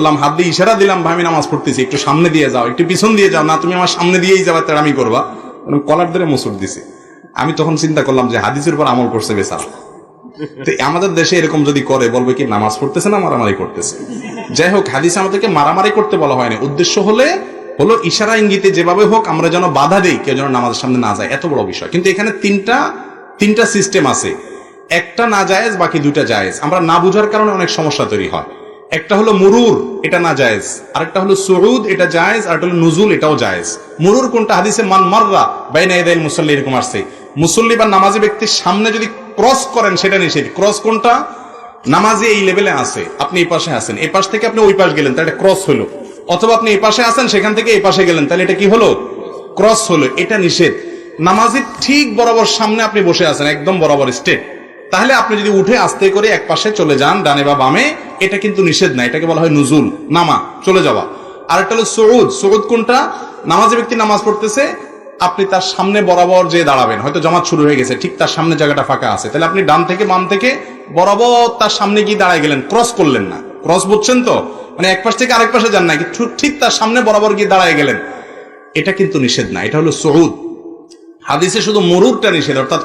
বললাম, হাত দিয়ে ইশারা দিলাম, ভাই আমি নামাজ পড়তেছি, একটু সামনে দিয়ে যাও, একটু পিছন দিয়ে যাও, না তুমি আমার সামনে দিয়েই যাবা, তেড়ামি করবা, কলার ধরে মুসুর দিছে। আমি তখন চিন্তা করলাম যে হাদিসের উপর আমল করছে বেচারা। তো আমাদের দেশে এরকম যদি করে, বলবে কি নামাজ পড়তেছে না মারামারি করতেছে। যাই হোক, হাদিসে আমাদেরকে মারামারি করতে বলা হয়নি, উদ্দেশ্য হলো ইশারা ইঙ্গিতে যেভাবে হোক আমরা যেন বাধা দেই, কেউ যেন নামাজের সামনে না যায়, এত বড় বিষয়। কিন্তু এখানে তিনটা সিস্টেম আছে, একটা না জায়েজ, বাকি দুইটা জায়েজ। আমরা না বুঝার কারণে অনেক সমস্যা তৈরি হয়। একটা হলো মুরুর, এটা না জায়েজ, আরেকটা হলো সুউদ, এটা জায়েজ, আর একটা হলো নুজুল, এটাও জায়েজ। মুরুর কোনটা? হাদিসে মান মাররা বাইনা ইয়াদাইল মুসাল্লি এরকম আসছে, মুসল্লি বা নামাজি ব্যক্তির সামনে যদি ক্রস করেন সেটা নিষেধ। ক্রস কোনটা? নামাজি এই লেভেলে আছে, আপনি এই পাশে আছেন, এই পাশ থেকে আপনি ওই পাশ গেলেন, তাহলে এটা ক্রস হলো। অথবা আপনি এই পাশে আছেন, সেখান থেকে এই পাশে গেলেন, তাহলে এটা কি হলো? ক্রস হলো। এটা নিষেধ। নামাজি ঠিক বরাবর সামনে আপনি বসে আছেন, একদম বরাবর স্ট্রেট, তাহলে আপনি যদি উঠে আস্তে করে এক পাশে চলে যান, ডানে বা বামে, এটা কিন্তু নিষেধ না, এটাকে বলা হয় নুজুল, নামা, চলে যাওয়া। আর একটা হলো সুউদ। সুউদ কোনটা? নামাজি ব্যক্তি নামাজ পড়তেছে, আপনি তার সামনে বরাবর যে দাঁড়াবেন, হয়তো জামাত শুরু হয়ে গেছে, ঠিক তার সামনে জায়গাটা ফাঁকা আছে, তাহলে আপনি ডান থেকে বাম থেকে বরাবর তার সামনে গিয়ে দাঁড়ায় গেলেন, ক্রস করলেন না। ক্রস বুঝছেন তো? মানে এক পাশ থেকে আরেক পাশে যান না, ঠিক তার সামনে বরাবর গিয়ে দাঁড়ায় গেলেন, এটা কিন্তু নিষেধ না, এটা হলো সুউদ। হাদিসে শুধু মুরুরটা নিষেধ, অর্থাৎ